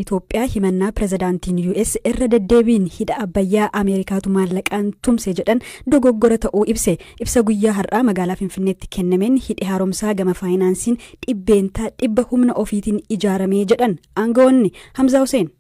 Itoophiyaa himannaa pirezidaantiin US irra deddeebiin hidha Abbayyaa Ameerikaatu maallaqaan tumse jedhan dogoggora ta'uu ibse. Ibsa guyyaa har'aa magaalaa Finfinneetti kennameen hidhi haaromsaa gama faayinaansiin dhibba humna ofiitiin ijaaramee jedhan aangawoonni. Hamza Hussein.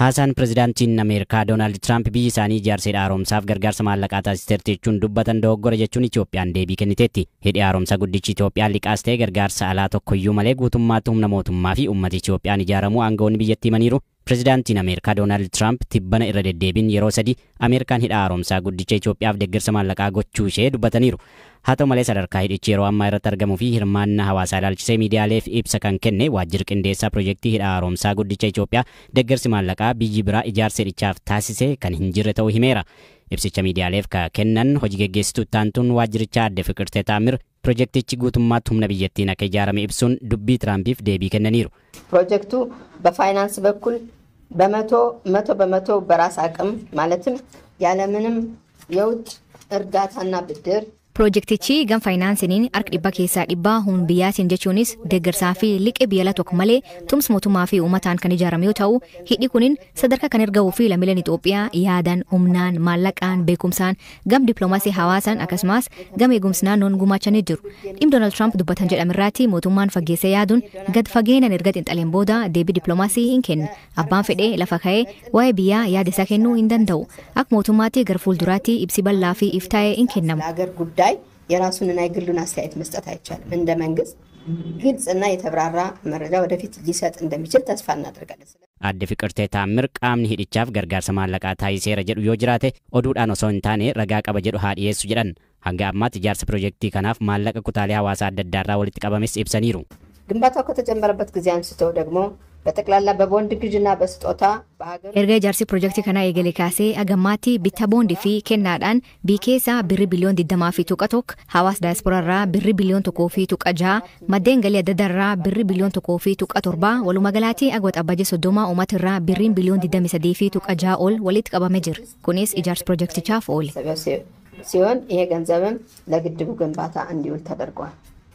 Haasaan pirezidaantiin Ameerikaa Doonaald Tiraamp biyyi isaanii ijaarsa haaromsaaf gargaarsa maallaqaa taasisteerti jechuun dubbatan dogoggora jechuun Itoophiyaan deebii kenniteetti. Hidhi haaromsaa guddichi Itoophiyaan liqaas ta'e gargaarsa alaa tokkoyyuu malee guutummaatti humna mootummaa fi uummata Itoophiyaan ijaaramuu aangawoonni biyyattii himaniiru. Pirezidaantiin Ameerikaa Doonaald Tiraamp tibbana irra deddeebiin yeroo sadii Ameerikaan hidha haaromsaa guddicha Itoophiyaaf deeggarsa maallaqaa gochuu ishee dubbataniiru. Haa ta'u malee sadarkaa hidhichi yeroo ammaa irratti argamuu fi hirmaannaa hawaasaa ilaalchisee miidiyaaleef ibsa kan kenne waajjirri qindeessaa piroojeektii hidha haaromsaa guddicha Itoophiyaa deeggarsi maallaqaa biyyi biraa ijaarsa hidhichaaf taasise kan hin jirre ta'uu himeera. Ibsicha miidiyaaleef kennan hojii geggeessituu taantuun waajjirichaa adde Fiqirtee Taamir ፕሮጀክቲchi ጉቱማት ሁምነ ቢየቲና ከጃራሚ ኢብሱን ዱቢ ትራምፕ ዴቢ ከነኒሩ ፕሮጀክቱ በፋይናንስ በኩል በመቶ በራስ አቅም ማለትም ያለምንም የውጭ እርዳታና ብድር Projektichi gam faayinaansiin ark dhibba keessaa dhibbaa hun biyyaatiin jechuunis deeggarsaa fi liqii biyya tokko malee tumsa mootummaa fi uummataan kan ijaarame yoo ta'u hidhi kunin sadarkaa kan erga fi lammiileen Itoophiyaa yaadan humnaan maallaqaan beekumsaan gam dippiloomaasii hawaasaan akkasumas gam eegumsi naannoon gumaachanii jiru. Dhimma Doonaald Tiraamp dubbatan jedhamirraatti mootummaan fageessee yaaduun gad fageenan erga xinxaleen booda deebii dippiloomaasii hin kennu. Abbaan fedhee lafa ka'ee waa'ee biyyaa yaada isaa kennuu hin danda'u. Akka mootummaatti gara fuulduraatti ibsi bal'aa fi iftaa'ee hin kennamu. የራሱንና የግሉን አስተያየት መስጠት አይቻልም። እንደ መንግስት ግልጽና የተብራራ መረጃ ወደፊት ሊሰጥ እንደሚችል ተስፋ እናደርጋለን። አደ ፍቅርቴ ታምር ቃምኒ ሂድቻፍ ገርጋርሳ ማለቃ ታይሴረ ጀዱ ዮ ጅራቴ ኦዱዳን ኦሶ እንታኔ ረጋ ቀበ ጀዱ ሀዲየሱ ጀዳን hanga ammaatti ijaarsa piroojeektii kanaaf maallaqa kutaalee hawaasaa adda addaarraa walitti qabames ibsaniiru. ግንባታው ከተጀመረበት ጊዜ አንስቶ ደግሞ በጠቅላላ በቦንድ ግዥና በስጦታ erga ijaarsi piroojeektii kana eegalee kaasee agammaatti bitta boondii fi kennaadhaan biikeessa birri biliyoon 20 fi tuqa tokko hawaas daayisporaarraa birri biliyoon 1 fi tuqa 6 maddeen galii adda addaarraa birri biliyoon 1 fi tuqa 7 walumaa galaatti agwat abbajee 30 uummatirraa birriin biliyoon 23 fi tuqa 6 ol walitti qabamee jira. Kunis ijaarsa piroojeektichaaf oole. ሲሆን ይሄ ገንዘብም ለግድቡ ግንባታ እንዲውል ተደርጓል.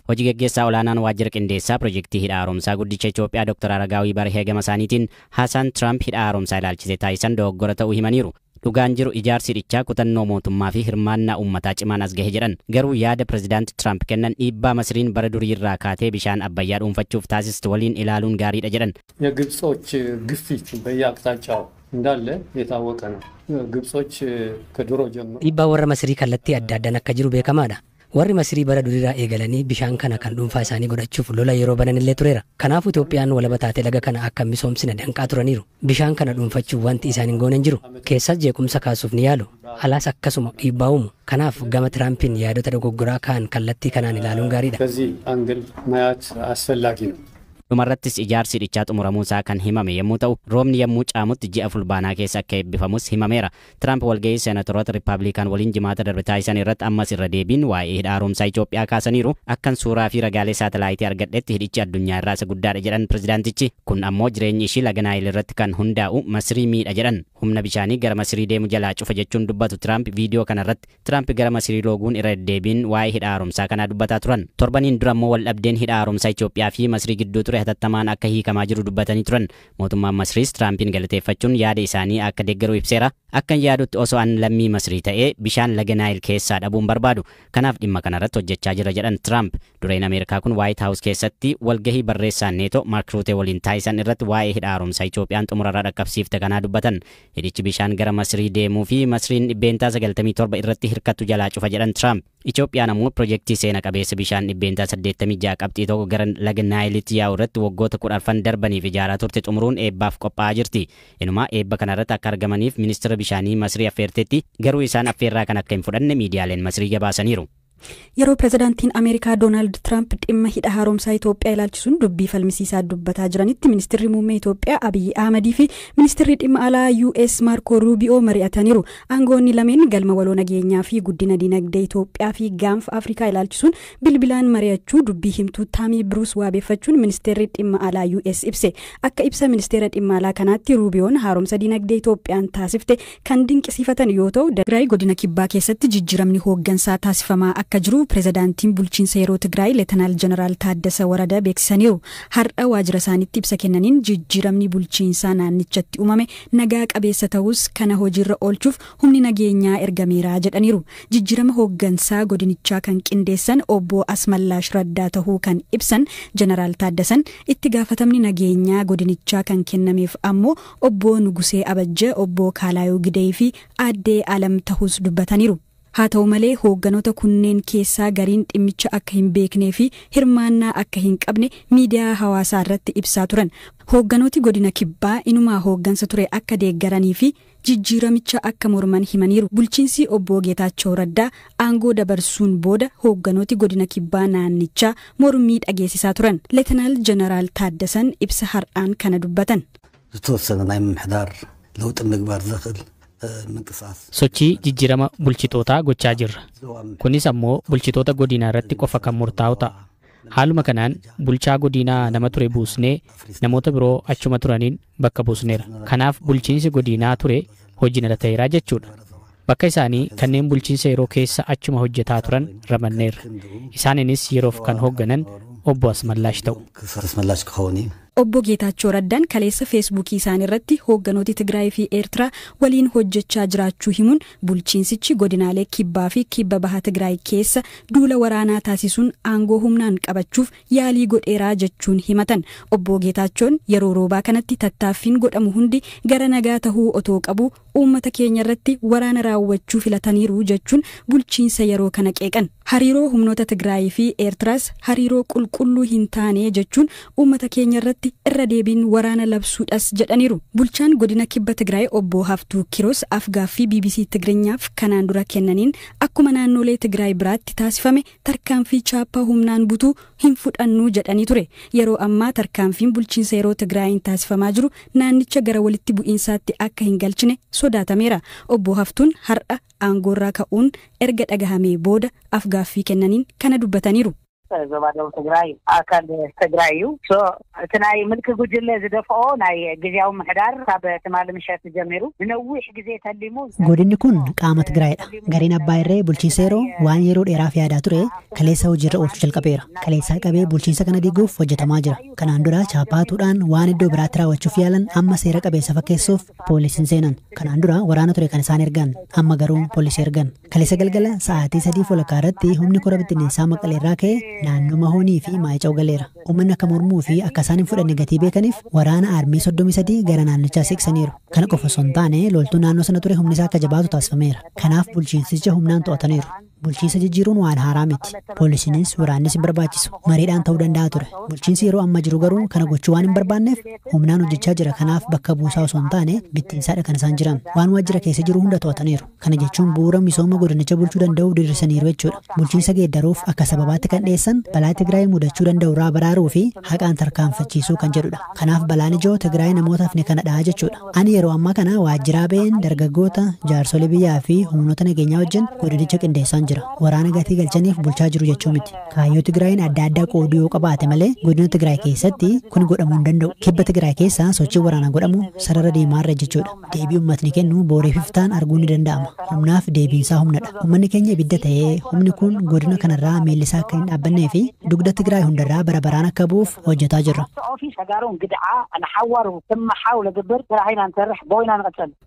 hojii geggeessaa olaanaan waajjira qindeessaa piroojeektii hidha haaromsaa guddicha Itoophiyaa Dr. Aragaawii Barhee Gamasaaniitiin haasaan Tiraamp hidha haaromsaa ilaalchisee taasisan dogoggora ta'uu himaniiru. Dhugaan jiru ijaarsi hidhichaa kutannoo mootummaa fi hirmaannaa uummataa cimaan as gahe jedhan. Garuu yaada pirezidaanti Tiraamp kennan dhiibbaa Masriin bara durii irraa kaatee bishaan Abbayyaa dhuunfachuuf taasistu waliin ilaaluun gaariidha jedhan. የግብጾች ግፊት በየአቅጣጫው እንዳለ የታወቀ ነው። ግብጾች ከድሮ ጀምሮ dhiibbaa warra Masrii kallattii adda addaan akka jiru beekamaadha. Warri Masrii bara duriirraa eegalanii bishaan kana kan dhuunfaa isaanii godhachuuf lola yeroo bananillee tureera. Kanaafuu Itoophiyaan walaba taatee laga kana akka misoomsina danqaa turaniiru. Bishaan kana dhuunfachuuf wanti isaan hin goonen jiru. Keessas jeequmsa kaasuuf ni yaalu. Alaas akkasuma dhiibbaa uumu. Kanaaf gama Tiraampiin yaadota dogoggoraa kaan kallattii kanaan ilaaluun gaariidha. ከዚህ አንግል ማየት አስፈላጊ ነው. dhumarrattis ijaarsi hidhichaa xumuramuusaa kan himame yommuu ta'u roobni yommuu caamutti ji'a fulbaanaa keessa akka eebbifamus himameera. Tiraamp walga'ii seenatoroota Riippaabilikaan waliin jimaata darbe taasisan irratti ammas irra deebiin waa'ee hidha haaromsaa Itoophiyaa kaasaniiru. Akkan suuraa fi ragaalee saatalaayitii argadhetti hidhichi addunyaa irraa isa guddaadha jedhan pirezidaantichi. Kun ammoo jireenyi ishii laga Naayil irratti kan hundaa'u Masrii miidha jedhan. Humna bishaanii gara Masrii deemu jalaa cufa jechuun dubbatu Tiraamp viidiyoo kanarratti Tiraamp gara Masrii looguun irra deddeebiin waa'ee hidha haaromsaa kanaa dubbataa turan. Torbaniin dura ammoo wal dhabdeen hidha haaromsaa Itoophiyaa fi Masrii gidduu ture hatattamaan akka hiikamaa jiru dubbatanii turan. Mootummaan Masriis Tiraampiin galateeffachuun yaada isaanii akka deeggaru ibseera. Akkan yaadutti osoo an lammii Masrii ta'ee bishaan laga Naayil keessaa dhabuun barbaadu. Kanaaf dhimma kanarratti hojjechaa jira jedhan Tiraamp. Dureen Ameerikaa kun Waayit Haawus keessatti walgahii barreessaan neetoo Maark Ruutee waliin taasisan irratti waa'ee hidha haaromsaa Itoophiyaan xumurarraa dhaqqabsiifte kanaa dubbatan. Hidhichi bishaan gara Masrii deemuu fi Masriin dhibbeentaa 97 irratti hirkattu jalaa cufa jedhan Tiraamp. Itoophiyaan ammoo piroojeektii seena qabeessa bishaan dhibbeentaa 86 qabxii tokko gara laga Naayilitti yaa'u irratti waggoota 10 darbaniif ijaaraa turte xumuruun eebbaaf qophaa'aa jirti. Inumaa eebba kanarratti akka argamaniif ministeera bishaanii Masrii affeertetti garuu isaan affeerraa kan akka hin fudhanne miidiyaaleen Masrii gabaasaniiru. Yeroo pirezidaantiin Ameerikaa Doonaald Tiraamp dhimma hidha haaromsaa Itoophiyaa ilaalchisuun dubbii falmisiisaa dubbataa jiranitti ministeerri muummee Itoophiyaa Abiyyi Ahmedii fi ministeerri dhimma alaa US Marco Rubio mari'ataniiru. Aangoonni lameen galma waloo nageenyaa fi guddina dinagdee Itoophiyaa fi gaanfa Afrikaa ilaalchisuun bilbilaan mari'achuu dubbii himtuu Taamii Bruus waabeeffachuun ministeerri dhimma alaa US ibse. Akka ibsa ministeera dhimma alaa kanaatti Rubiyoon haaromsa dinagdee Itoophiyaan taasifte kan dinqisiifatan yoo ta'u Tigraay godina kibbaa keessatti jijjiiramni hooggansaa taasifamaa akka jiru pirezidaantiin bulchiinsa yeroo Tigraay Leetanaal Jeneraal Taaddasa Waradaa beeksisaniiru. Har'a waajjira isaaniitti ibsa kennaniin jijjiiramni bulchiinsaa naannichatti uumame nagaa qabeessa ta'us kana hojiirra oolchuuf humni nageenyaa ergameera jedhaniiru. Jijjiirama hooggansaa godinichaa kan qindeessan obbo Asmallaash Raddaa ta'uu kan ibsan Jeneraal Taaddasan itti gaafatamni nageenyaa godinichaa kan kennameef ammoo obbo Nugusee Abajja, obbo Kaalaayoo Gidee fi addee Alam ta'us dubbataniiru. Haa ta'u malee hoogganoota kunneen keessaa gariin dhimmicha akka hin beeknee fi hirmaannaa akka hin qabne miidiyaa hawaasaa irratti ibsaa turan. Hoogganooti godina Kibbaa inumaa hooggansa ture akka deeggaranii fi jijjiiramicha akka morman himaniiru. Bulchiinsi obbo Geetaachoo Raddaa aangoo dabarsuun booda hoogganooti godina Kibbaa naannichaa mormii dhageessisaa turan. Leetanaal Jeneraal Taaddasan ibsa har'aan kana dubbatan. Sochii jijjiirama bulchitootaa gochaa jirra. Kunis ammoo bulchitoota godinaa irratti qofa kan murtaa'u ta'a. Haaluma kanaan bulchaa godinaa nama ture buusnee namoota biroo achuma turaniin bakka buusneera. Kanaaf bulchiinsi godinaa ture hojiin ala ta'eera jechuudha. Bakka isaanii kanneen bulchiinsa yeroo keessa achuma hojjetaa turan ramanneerra. Isaaniinis yeroof kan hoogganan obbo Asmallaash ta'u. Obbo Geetaachoo Raddaan kaleessa feesbuukii isaanii irratti hoogganooti Tigraay fi Eertiraa waliin hojjechaa jiraachuu himuun bulchiinsichi godinaalee Kibbaa fi Kibba Baha Tigraay keessa duula waraanaa taasisuun aangoo humnaan qabachuuf yaalii godheeraa jechuun himatan. Obbo Geetaachoon yeroo roobaa kanatti tattaaffiin godhamu hundi gara nagaa tahuu otoo qabu uummata keenya irratti waraana raawwachuu filataniiru jechuun bulchiinsa yeroo kana qeeqan. Hariiroo humnoota Tigraay fi Eertiraas hariiroo qulqulluu hin taane jechuun uummata keenya irratti irra deebiin waraana labsuudhas jedhaniiru. Bulchaan godina Kibba Tigraay obbo Haftuu Kiroos afgaaffii BBC Tigrinyaaf kanaan dura kennaniin akkuma naannolee Tigraay biraatti taasifame tarkaanfii chaappaa humnaan butuu hin fudhannu jedhanii ture. Yeroo ammaa tarkaanfiin bulchiinsa yeroo Tigraayin taasifamaa jiru naannicha gara walitti bu'iinsaatti akka hin galchine sodaatameera. Obbo Haftuun har'a aangoorraa ka'uun erga dhagahamee booda afgaaffii kennaniin kana dubbataniiru. زبادو تجراي أكاد تجرايو تناي ملك جوجل زدفعو ناي جزياو محدار تاب تمال مشات جميرو نويش جزية الليمون godinni kun qaama Tigraayidha. Gariin abbaa irree bulchiinsa yeroo waan yeroo dheeraaf yaadaa ture kaleessa hojiirra oolchuu jalqabeera. Kaleessaa qabee bulchiinsa kana diiguuf hojjetamaa jira. Kanaan dura chaappaatuudhaan waan iddoo biraatti raawwachuuf yaalan amma seera qabeessa fakkeessuuf poolisiin seenan. Kanaan dura waraana ture kan isaan ergan amma garuu poolisii ergan. Kaleessa galgala sa'aatii 3 irratti humni kora bittinneessaa Maqaleerraa ka'e naannoo Mahoonii fi Maayicaaw galeera. Uummanni akka mormuu fi akka isaan hin fudhanne gatii beekaniif waraana aarmii 33 gara naannichaa seeqsaniiru. Kana qofa osoo hin taane loltuu naannoo sana ture humni isaa akka jabaatu taasifameera. Kanaaf bulchiinsicha humnaan to'ataniiru. Bulchiinsa jijjiiruun waan haaraa miti. Poolisiinis waraannis hin barbaachisu. Mariidhaan ta'uu danda'a ture. Bulchiinsi yeroo amma jiru garuu kana gochuu waan hin barbaanneef humnaan hojjechaa jira. Kanaaf bakka buusaa osoo hin taane bittinsaadha kan isaan jiran. Waan waajjira keessa jiru hunda to'ataniiru. Kana jechuun bu'uura misooma godinicha bulchuu danda'u diriirsaniiru jechuudha. Bulchiinsa geeddaruuf akka sababaatti kan dhiyeessan balaa Tigraay mudachuu danda'u irraa baraaruu fi haqaan tarkaanfachiisuu kan jedhudha. Kanaaf balaan ijoo Tigraay namootaaf ni kana dha'a jechuudha. Ani yeroo ammaa kana waajjiraa ba'een dargaggoota, jaarsolee biyyaa fi humnoota nageenyaa wajjin godinicha qindeessaan jira. Waraana gatii galchaniif bulchaa jiru jechuu miti. Kaayyoo Tigraayin adda addaa qooduu yoo qabaate malee godina Tigraay keessatti kun godhamuu hin danda'u. Kibba Tigraay keessa sochii waraanaa godhamu sarara deemaarra jechuudha. Deebii uummatni kennu booreef iftaan arguun ni danda'ama. Humnaaf deebiinsaa humnadha. Uummanni keenya ibidda ta'ee humni kun godina kanarraa miillisaa akka hin dhaabbannee fi dugda Tigraay hundarraa bara baraan akka bu'uuf hojjetaa jirra.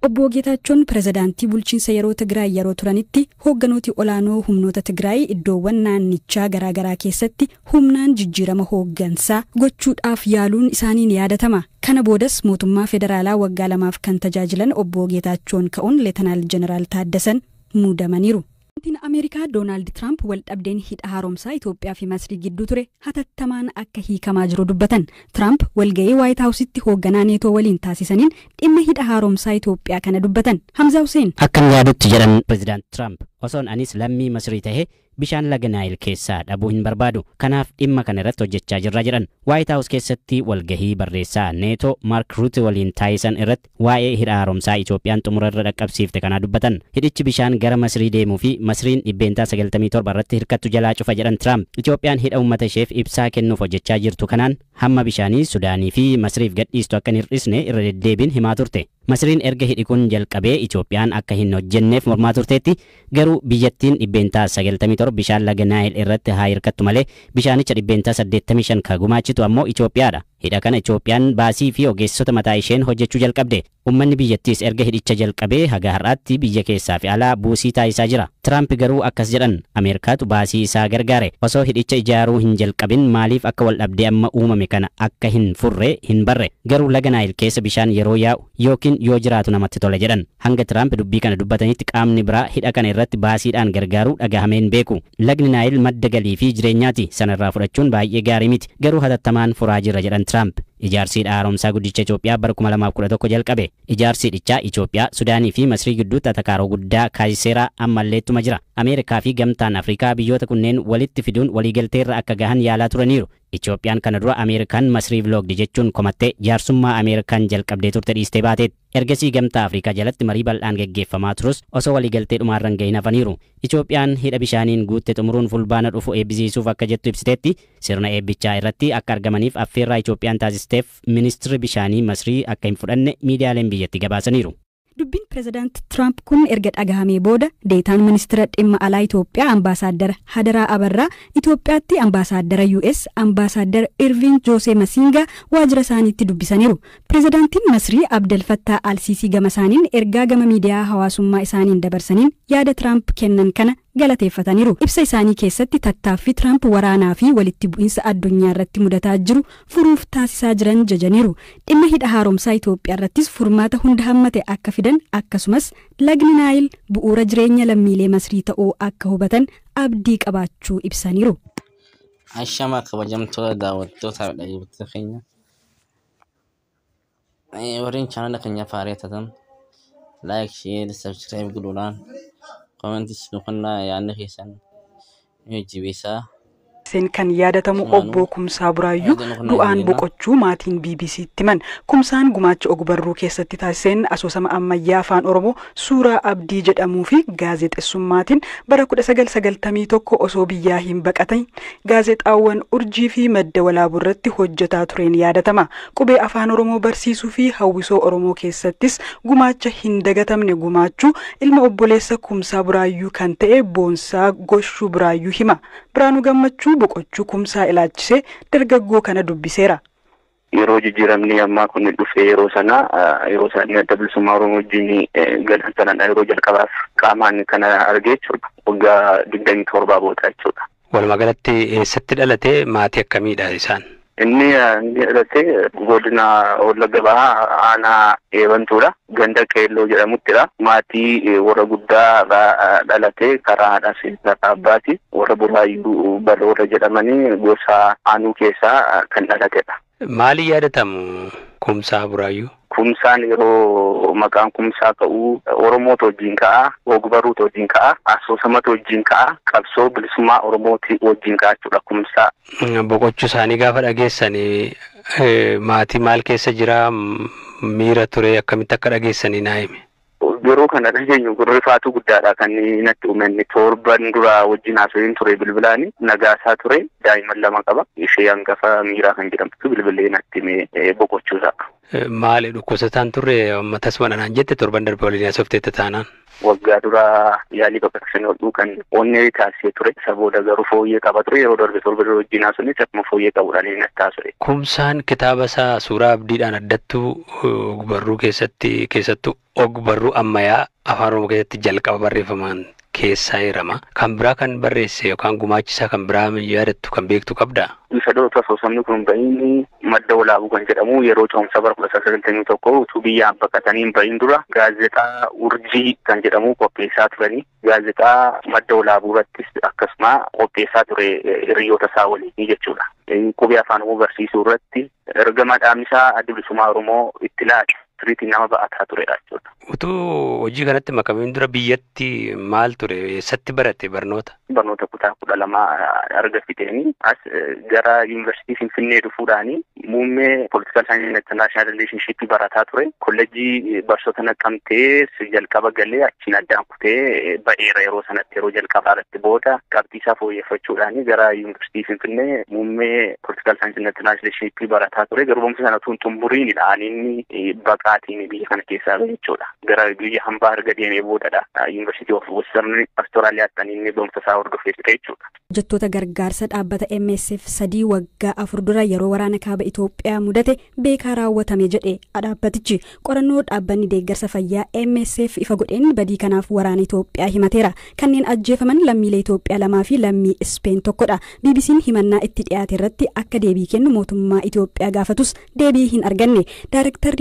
Obbo Geetaachoon pirezidaantii bulchiinsa yeroo Tigraay yeroo turanitti hoogganooti olaanoo humnoota Tigraay iddoowwan naannichaa garaagaraa keessatti humnaan jijjiirama hooggansaa gochuudhaaf yaaluun isaaniin yaadatama. Kana boodas mootummaa federaalaa waggaa 2 kan tajaajilan obbo Geetaachoon ka'uun Leetanaal Jeneraal Taaddasan muudamaniiru. Pireezidaantiin Ameerikaa Doonaald Tiraamp waldhabdeen hidha haaromsaa Itoophiyaa fi Masrii gidduu ture hatattamaan akka hiikamaa jiru dubbatan. Tiraamp walga'ii Waayit Haawusitti hoogganaa neetoo waliin taasisaniin dhimma hidha haaromsaa Itoophiyaa kana dubbatan. Hamza Hussein Akkam yaadutti jedhan Pireezidaant Tiraamp osoon anis lammii Masrii tahee bishaan laga Naayil keessaa dhabuu hin barbaadu. Kanaaf dhimma kana irratti hojjechaa jirra jedhan. Waayit Haawus keessatti walgahii barreessaa neetoo Maark Ruuti waliin taasisan irratti waa'ee hidha haaromsaa Itoophiyaan xumura irra dhaqqabsiifte kana dubbatan. Hidhichi bishaan gara Masrii deemuu fi Masriin dhibbeentaa 97 irratti hirkattu jalaa cufa jedhan Tiraamp. Itoophiyaan hidha uummata isheef ibsaa kennuuf hojjechaa jirtu kanaan hamma bishaanii Sudaanii fi Masriif gadhiistu akka hin hir'isne irra deddeebiin himaa turte. Masriin erga hidhi kun jalqabee Itoophiyaan akka hin hojjenneef mormaa turteetti garuu biyyattiin dhibbeentaa 97 bishaan laga Naayil irratti haa hirkattu malee bishaanicha dhibbeentaa 85 ka gumaachitu ammoo Itoophiyaadha. Hidha kana Itoophiyaan baasii fi ogeessota mataa isheen hojjechuu jalqabde. Uummanni biyyattiis erga hidhicha jalqabee haga har'aatti biyya keessaa fi alaa buusii taasisaa jira. Tiraamp garuu akkas jedhan Ameerikaatu baasii isaa gargaare. Osoo hidhicha ijaaruu hin jalqabin maaliif akka wal dhabdee amma uumame kana akka hin furre hin barre. Garuu laga Naayil keessa bishaan yeroo yaa'u yookiin yoo jiraatu namatti tola jedhan. Hanga Tiraamp dubbii kana dubbatanitti qaamni biraa hidha kana irratti baasiidhaan gargaaruu dhagahameen beeku. Lagni Naayil madda galii fi jireenyaati. Sanarraa fudhachuun baay'ee gaarii miti. Garuu hatattamaan furaa jira jedhan Tiraamp. Ijaarsi haaromsaa guddicha Itoophiyaa bara 2011 jalqabe. Ijaarsi hidhichaa Itoophiyaa, Sudaanii fi Masrii gidduutti atakaaroo guddaa kaasiseera ammalleettuma jira. Ameerikaa fi gamtaan Afrikaa biyyoota kunneen walitti fiduun waliigalteerra akka gahan yaalaa turaniiru. Itoophiyaan kana dura Ameerikaan Masriif loogdi jechuun komattee jaarsummaa Ameerikaan jalqabdee turte dhiistee baateet. Ergasii gamtaa Afrikaa jalatti marii bal'aan geggeeffamaa turus osoo waliigaltee dhumaarran gahin hafaniiru. Itoophiyaan hidha bishaaniin guutte xumuruun fulbaana dhufu eebbisiisuuf akka jettu ibsiteetti sirna eebbichaa irratti akka argamaniif affeerraa Itoophiyaan taasisteef ministeerri bishaanii Masrii akka hin fudhanne miidiyaaleen biyyatti gabaasaniiru. Dubbiin pirezidaant Tiraamp kun erga dhagahamee booda deetaan ministeera dhimma alaa Itoophiyaa ambaasaaddara Hadaraa Abarraa Itoophiyaatti ambaasaaddara US ambaasaaddara Irving Jose Masinga waajjira isaaniitti dubbisaniiru. Pirezidaantiin Masrii Abdel Fattah Al-Sisi gama isaaniin ergaa gama miidiyaa hawaasummaa isaaniin dabarsaniin yaada Tiraamp kennan kana galateeffataniiru. Ibsa isaanii keessatti tattaaffii Tiraamp waraanaa fi walitti bu'iinsa addunyaa irratti mudataa jiru furuuf taasisaa jiran jajaniiru. Dhimma hidha haaromsaa Itoophiyaa irrattis furmaata hunda hammate akka fidan akkasumas lagni Naayil bu'uura jireenya lammiilee Masrii ta'uu akka hubatan abdii qabaachuu ibsaniiru. Ashama kabajamtoota daawwattoota dhaggeeffattoota keenya. Warreen chaanala keenya faareeffatan like, share, subscribe godhuudhaan komentis nuqannaa yaadni keessan jibeessaa. Sen kan yaadatamu obbo Kumsaa Buraayyuu du'aan boqochuu maatiin BBC'tti himan. Kumsaan gumaacha ogbarruu keessatti taasiseen asoosama ammayyaa afaan Oromoo suuraa abdii jedhamuu fi gaazexeessummaatiin bara 1991 osoo biyyaa hin baqatin gaazexaawwan urjii fi madda walaabuu irratti hojjetaa tureen yaadatama. Qubee afaan Oromoo barsiisuu fi hawwisoo Oromoo keessattis gumaacha hin dagatamne gumaachuu ilma obboleessa Kumsaa Buraayyuu kan ta'e Boonsaa Goshuu Buraayyuu hima. Biraanuu Gammachuu boqochuu Kumsaa ilaachisee dargaggoo kana dubbiseera. Yeroo jijjiiramni ammaa kun dhufee yeroo isaanii adda bilisummaa Oromoo wajjin galchatan yeroo jalqabaaf qaamaan kana argee jechuudha. Waggaa 27 booda jechuudha. Walumaa galatti eessatti dhalate maatii akkamiidha isaan? Inni dhalate godina Wallagga Bahaa aanaa Eebantuudha. Ganda Qeelloo jedhamuttidha. Maatii warra guddaa dhalate karaa haadhaa fi karaa abbaati. Warra Buraayyuu Baloora jedhamanii gosa aanuu keessaa kan dhalatedha. Maali yaadatamu Kumsaa Buraayyuu? Kumsaan yeroo maqaan Kumsaa ka'uu Oromoota wajjin ka'a, ogbarruuta wajjin ka'a, asoosamata wajjin ka'a, qabsoo bilisummaa Oromooti wajjin ka'a jechuudha Kumsaa. Boqochuu isaanii gaafa dhageessanii maatii maal keessa jira? Miira ture akkamitti akka dhageessanii naa himi? Yeroo kana dhageenyu rifaatu guddaadha kan natti uumanne. Torban dura wajjin haasaween ture bilbilaani nagaasaa ture daa'imman 2 qaba. Ishee hangafa Miiraa kan jedhamtu bilbilee natti boqochuusaa. Maali dhukkubsataan turre ammatas mananaan jette torban darbe waliin haasofteetta taanaan? Waggaa dura yaalii baqaqsanii hodhuu kan onnee taasisee ture. Isa booda garuu fooyyee qaba ture. Yeroo darbe torba dura wajjin haasofnes akkuma fooyyee qabuudhaan inni natti haasa'e. Kumsaan kitaaba isaa suuraa abdiidhaan addattuu ogbarruu keessattuu ogbarruu ammayyaa afaan Oromoo keessatti jalqaba barreeffamaan keessaa hirama. Kan biraa kan barreesse yookaan gumaachisaa kan biraa yaadattu kan beektu qabdaa? Isa dhoota asoosamni kun bahiin madda walaabuu kan jedhamu yeroo ce'umsa bara 1991 utuu biyyaan baqatanii bahin dura gaazexaa urjii kan jedhamu qopheessaa turanii gaazexaa madda walaabuu irrattis akkasuma qopheessaa ture hiriyoota isaa waliin jechuudha. Qubee afaan Oromoo barsiisuu irratti ergama dhaamsaa adda bilisummaa Oromoo itti laata. Tiriitiin nama ba'ataa turedha jechuudha. Utuu hojii kanatti makamiin dura biyyatti maal ture eessatti barate barnoota? Barnoota kutaa 12 argattanii as gara yuunivarsiitii Finfinnee dhufuudhaani muummee Political Science and International Relationship barataa ture. Kolleejjii barsoota Naqqamtee jalqaba galee achiin addaan kutee ba'eera yeroo sanatti yeroo jalqabaa irratti booda qabxii isaa fooyyeffachuudhaani gara yuunivarsiitii Finfinnee muummee Political Science and International Relationship barataa ture. Garuu barumsa sana tun xumuriinidha. Inni baqaatiin biyya kana keessaa jechuudha. Gara biyya hambaa erga deemee boodadha. Yuunivarsiitii of Western Australiyaatti inni barumsa isaa hordofee jechuudha. Hojjettoota gargaarsa dhaabbata MSF 3 waggaa 4 dura yeroo waraana kaaba Itoophiyaa mudate beekaa raawwatame jedhe dhaabbatichi qorannoo dhaabbanni deeggarsa fayyaa MSF ifa godheen badii kanaaf waraana Itoophiyaa himateera. Kanneen ajjeefaman lammiilee Itoophiyaa 2 fi lammii Speen tokkodha. BBC'n himannaa itti dhiyaate irratti akka deebii kennu mootummaa Itoophiyaa gaafatus deebii hin arganne. Daarektarri